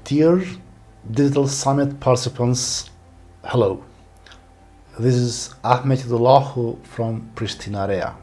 Dear Digital Summit participants, hello. This is Ahmet Yudullahu from Pristina Area,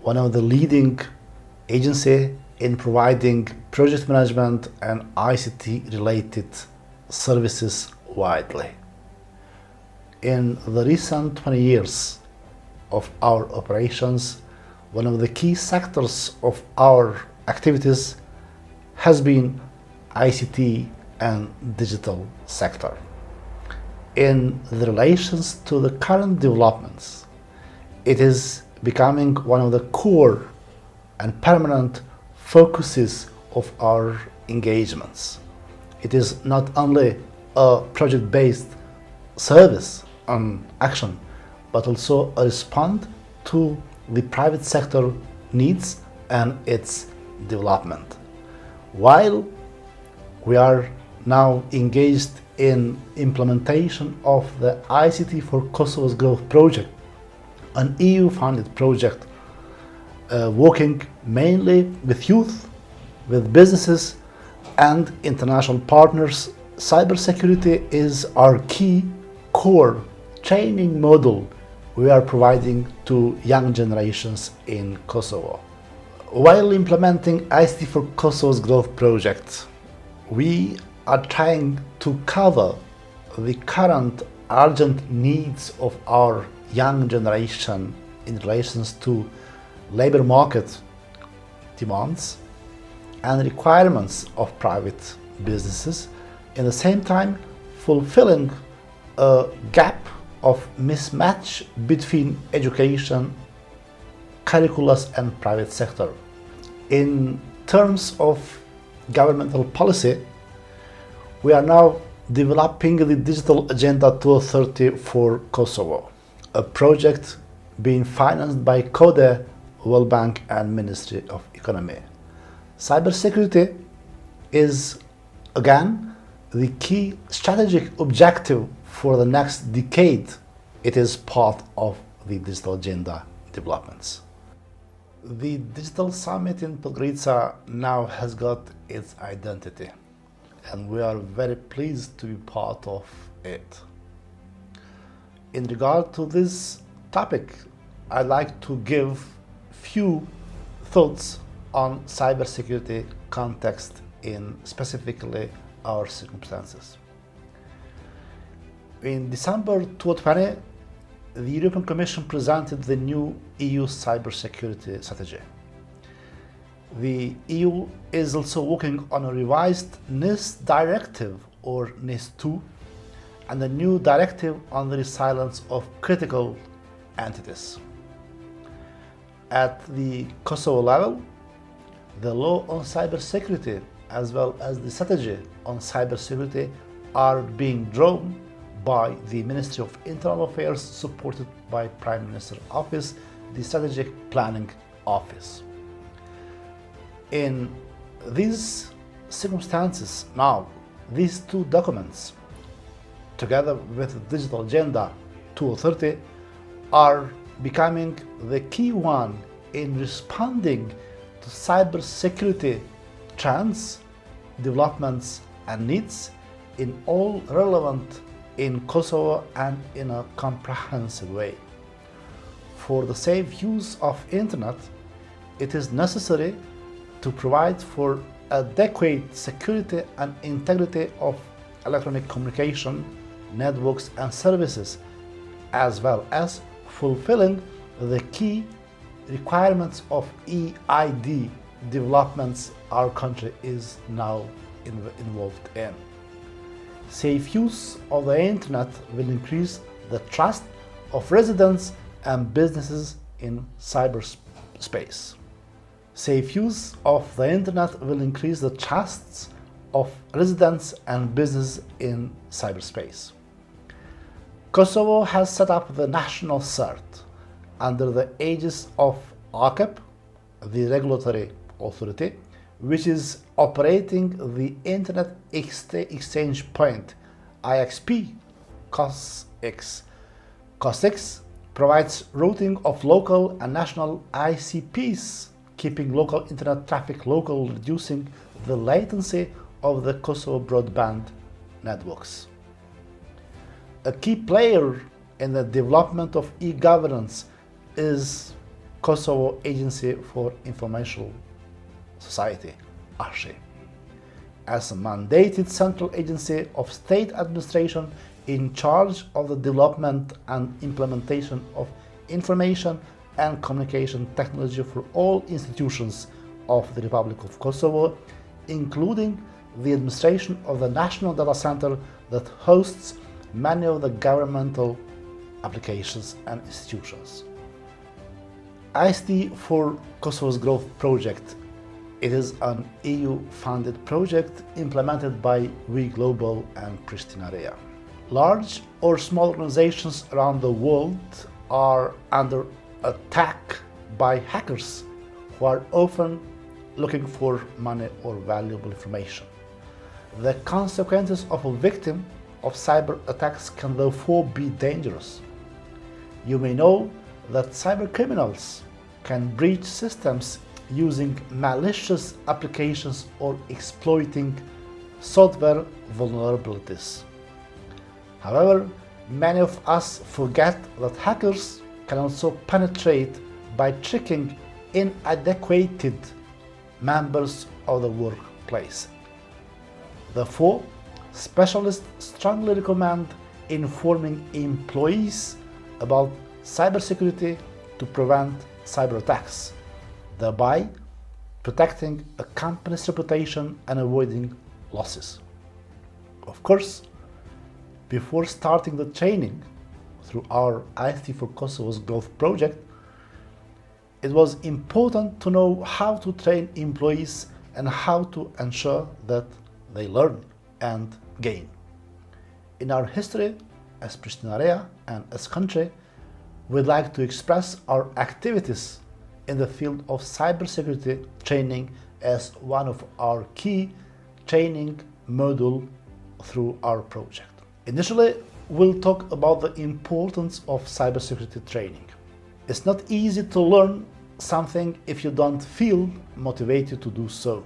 one of the leading agency in providing project management and ICT related services widely. In the recent 20 years of our operations, one of the key sectors of our activities has been ICT and digital sector. In the relations to the current developments, it is becoming one of the core and permanent focuses of our engagements. It is not only a project-based service and action, but also a response to the private sector needs and its development. While we are now engaged in implementation of the ICT for Kosovo's Growth project, an EU-funded project working mainly with youth, with businesses and international partners. Cybersecurity is our key core training model we are providing to young generations in Kosovo. While implementing ICT for Kosovo's Growth project, we are trying to cover the current urgent needs of our young generation in relations to labor market demands and requirements of private businesses, in the same time fulfilling a gap of mismatch between education, curriculums and private sector. In terms of governmental policy, we are now developing the Digital Agenda 2030 for Kosovo, a project being financed by CODE, World Bank and Ministry of Economy. Cybersecurity is, again, the key strategic objective for the next decade. It is part of the Digital Agenda developments. The Digital Summit in Podgorica now has got its identity, and we are very pleased to be part of it. In regard to this topic, I'd like to give few thoughts on cybersecurity context in specifically our circumstances. In December 2020, the European Commission presented the new EU cybersecurity strategy. The EU is also working on a revised NIS directive, or NIS 2, and a new directive on the resilience of critical entities. At the Kosovo level, the law on cybersecurity as well as the strategy on cybersecurity are being drawn by the Ministry of Internal Affairs, supported by Prime Minister's Office, the Strategic Planning Office. In these circumstances now, these two documents, together with the Digital Agenda 2030, are becoming the key one in responding to cybersecurity trends, developments and needs in all relevant in Kosovo and in a comprehensive way. For the safe use of internet, it is necessary to provide for adequate security and integrity of electronic communication, networks and services, as well as fulfilling the key requirements of EID developments our country is now involved in. Safe use of the internet will increase the trust of residents and businesses in cyberspace. Safe use of the internet will increase the trusts of residents and businesses in cyberspace. Kosovo has set up the national CERT under the aegis of ACAP, the regulatory authority, which is operating the Internet Exchange Point, IXP, COSX. COSX provides routing of local and national ICPs, keeping local internet traffic local, reducing the latency of the Kosovo broadband networks. A key player in the development of e-governance is Kosovo Agency for Information Society, ASHE, as a mandated central agency of state administration in charge of the development and implementation of information and communication technology for all institutions of the Republic of Kosovo, including the administration of the national data center that hosts many of the governmental applications and institutions. ICT for Kosovo's Growth project. It is an EU-funded project implemented by We Global and Pristina Area. Large or small organizations around the world are under attack by hackers who are often looking for money or valuable information. The consequences of a victim of cyber attacks can therefore be dangerous. You may know that cyber criminals can breach systems using malicious applications or exploiting software vulnerabilities. However, many of us forget that hackers can also penetrate by tricking inadequate members of the workplace. Therefore, specialists strongly recommend informing employees about cybersecurity to prevent cyber attacks, thereby protecting a company's reputation and avoiding losses. Of course, before starting the training through our ICT for Kosovo's Growth project, it was important to know how to train employees and how to ensure that they learn and gain. In our history as Pristina Area and as country, we'd like to express our activities in the field of cybersecurity training as one of our key training modules through our project. Initially, we'll talk about the importance of cybersecurity training. It's not easy to learn something if you don't feel motivated to do so.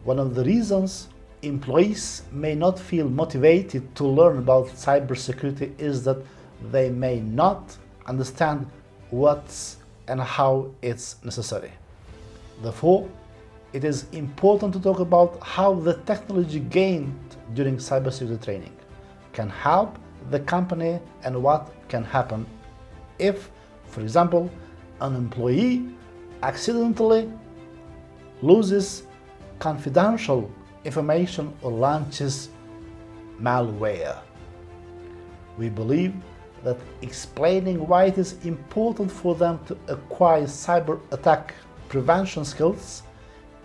One of the reasons employees may not feel motivated to learn about cybersecurity is that they may not understand what's and how it's necessary. Therefore, it is important to talk about how the technology gained during cybersecurity training can help the company and what can happen if, for example, an employee accidentally loses confidential information or launches malware. We believe that explaining why it is important for them to acquire cyber attack prevention skills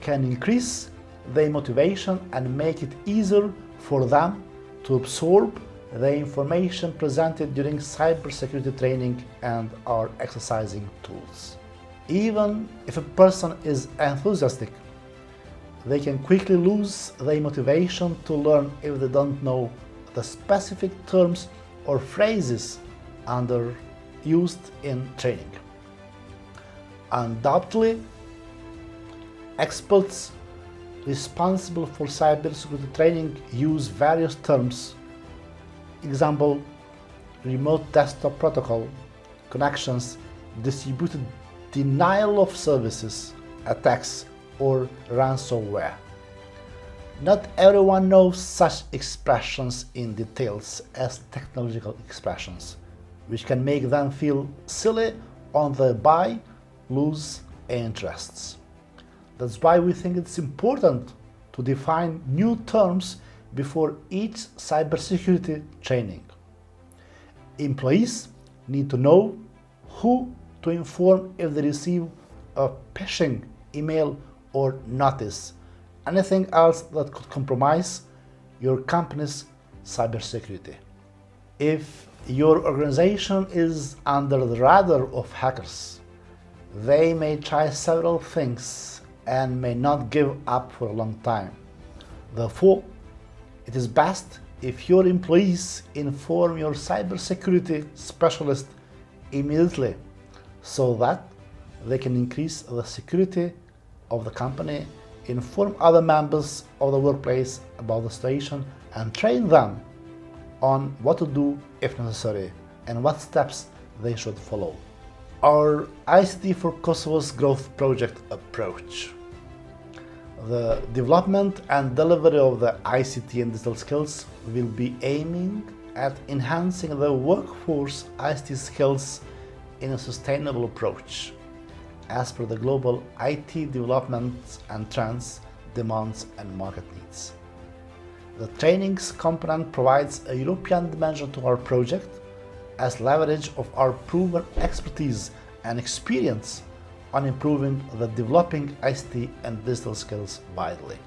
can increase their motivation and make it easier for them to absorb the information presented during cybersecurity training and our exercising tools. Even if a person is enthusiastic, they can quickly lose their motivation to learn if they don't know the specific terms or phrases used in training. Undoubtedly, experts responsible for cybersecurity training use various terms, example, remote desktop protocol, connections, distributed denial of services, attacks, or ransomware. Not everyone knows such expressions in details as technological expressions, which can make them feel silly or thereby lose interests. That's why we think it's important to define new terms before each cybersecurity training. Employees need to know who to inform if they receive a phishing email or notice, anything else that could compromise your company's cybersecurity. If your organization is under the radar of hackers, they may try several things and may not give up for a long time. Therefore, it is best if your employees inform your cybersecurity specialist immediately so that they can increase the security of the company inform other members of the workplace about the situation and train them on what to do if necessary and what steps they should follow. Our ICT for Kosovo's growth project approach. The development and delivery of the ICT and digital skills will be aiming at enhancing the workforce ICT skills in a sustainable approach, as per the global IT development and trends, demands and market needs. The trainings component provides a European dimension to our project as leverage of our proven expertise and experience on improving the developing ICT and digital skills widely.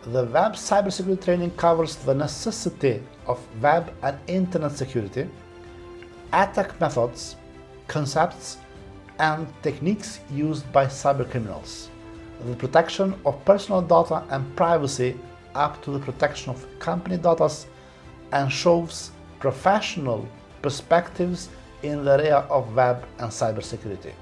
The web cybersecurity training covers the necessity of web and internet security, attack methods, concepts, and techniques used by cybercriminals, the protection of personal data and privacy up to the protection of company data, and shows professional perspectives in the area of web and cybersecurity.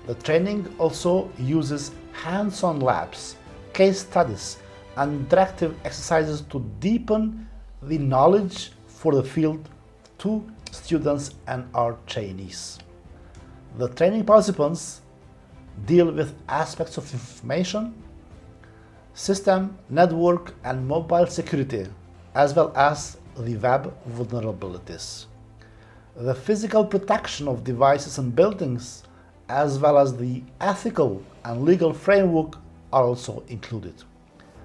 The training also uses hands-on labs, case studies, and interactive exercises to deepen the knowledge for the field to students and our trainees. The training participants deal with aspects of information, system, network, and mobile security, as well as the web vulnerabilities. The physical protection of devices and buildings, as well as the ethical and legal framework, are also included.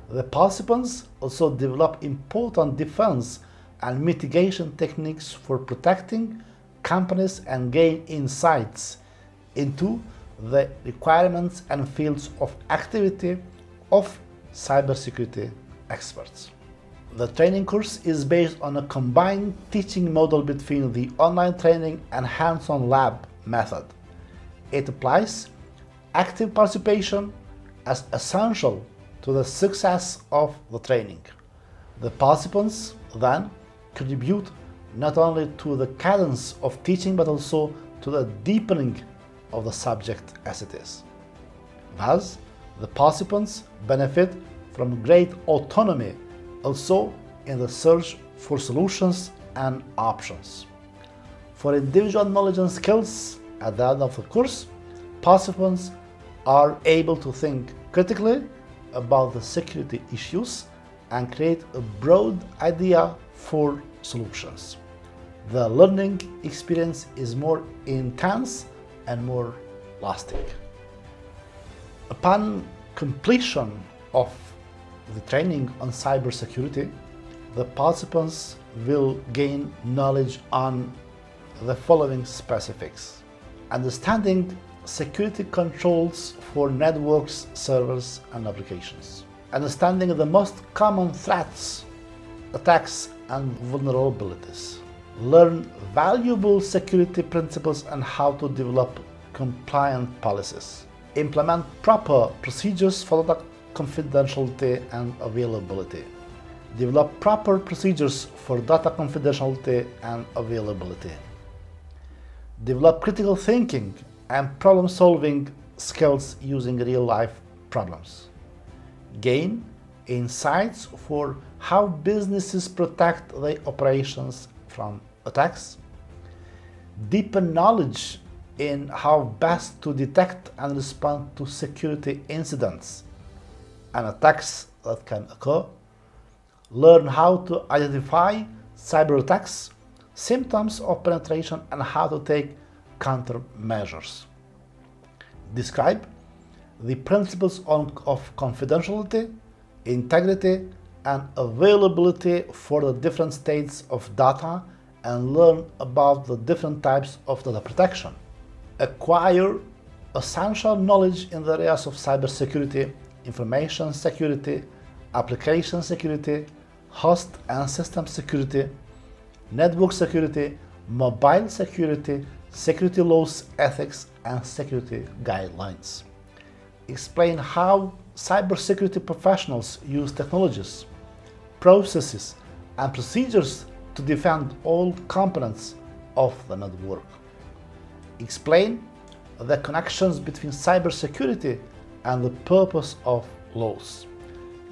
The participants also develop important defense and mitigation techniques for protecting companies and gain insights into the requirements and fields of activity of cybersecurity experts. The training course is based on a combined teaching model between the online training and hands-on lab method. It applies active participation as essential to the success of the training. The participants then contribute not only to the cadence of teaching but also to the deepening of the subject as it is. Thus, the participants benefit from great autonomy also in the search for solutions and options. For individual knowledge and skills at the end of the course, participants are able to think critically about the security issues and create a broad idea for solutions. The learning experience is more intense and more lasting. Upon completion of the training on cybersecurity, the participants will gain knowledge on the following specifics: understanding security controls for networks, servers, and applications, understanding the most common threats, attacks, and vulnerabilities, learn valuable security principles and how to develop compliant policies, implement proper procedures for data confidentiality and availability, develop proper procedures for data confidentiality and availability, develop critical thinking and problem-solving skills using real-life problems, gain insights for how businesses protect their operations from attacks, deepen knowledge in how best to detect and respond to security incidents and attacks that can occur, learn how to identify cyber attacks, symptoms of penetration, and how to take countermeasures. Describe the principles of confidentiality, integrity, and availability for the different states of data and learn about the different types of data protection. Acquire essential knowledge in the areas of cybersecurity, information security, application security, host and system security, network security, mobile security, security laws, ethics, and security guidelines. Explain how cybersecurity professionals use technologies, processes, and procedures to defend all components of the network. Explain the connections between cybersecurity and the purpose of laws.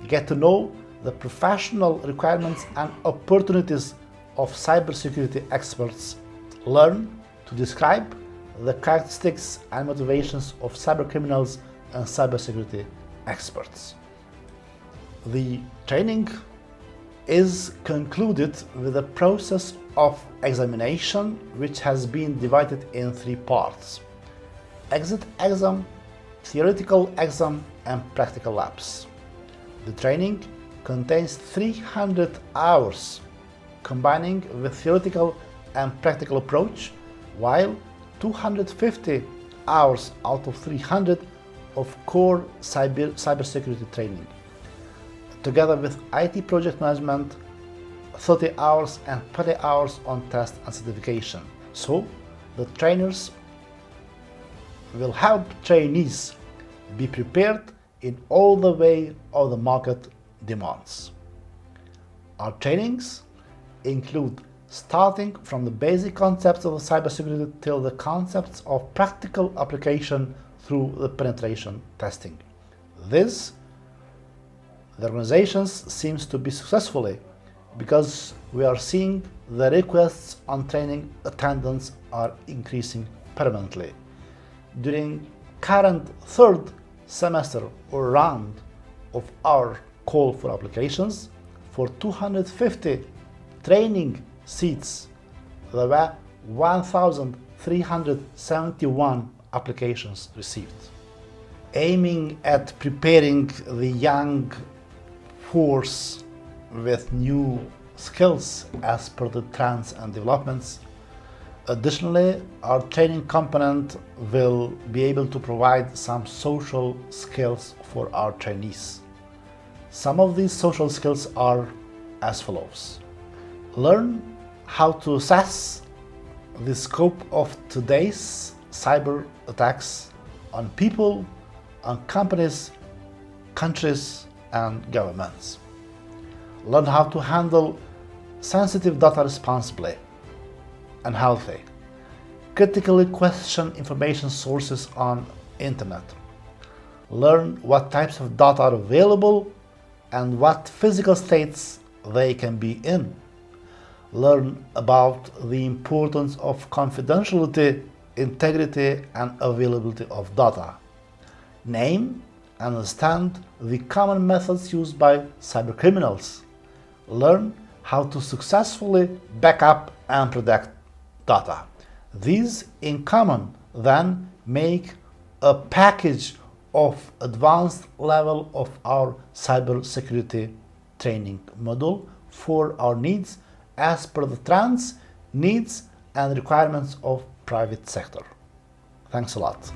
Get to know the professional requirements and opportunities of cybersecurity experts. Learn to describe the characteristics and motivations of cybercriminals and cybersecurity experts. The training is concluded with a process of examination which has been divided in 3 parts: exit exam, theoretical exam, and practical labs. The training contains 300 hours combining the theoretical and practical approach, while 250 hours out of 300 of core cybersecurity training, together with IT project management, 30 hours and 20 hours on test and certification. So the trainers will help trainees be prepared in all the way of the market demands. Our trainings include starting from the basic concepts of cybersecurity till the concepts of practical application through the penetration testing. This, the organizations seems to be successfully, because we are seeing the requests on training attendance are increasing permanently. During current 3rd semester or round of our call for applications, for 250 training seats, there were 1,371 applications received. Aiming at preparing the young force with new skills as per the trends and developments. Additionally, our training component will be able to provide some social skills for our trainees. Some of these social skills are as follows: learn how to assess the scope of today's cyber attacks on people, on companies, countries, and governments. Learn how to handle sensitive data responsibly and healthy. Critically question information sources on internet. Learn what types of data are available and what physical states they can be in. Learn about the importance of confidentiality, integrity, and availability of data. Name and understand the common methods used by cybercriminals. Learn how to successfully back up and protect data. These in common then make a package of advanced level of our cybersecurity training module for our needs as per the trends, needs, and requirements of private sector. Thanks a lot.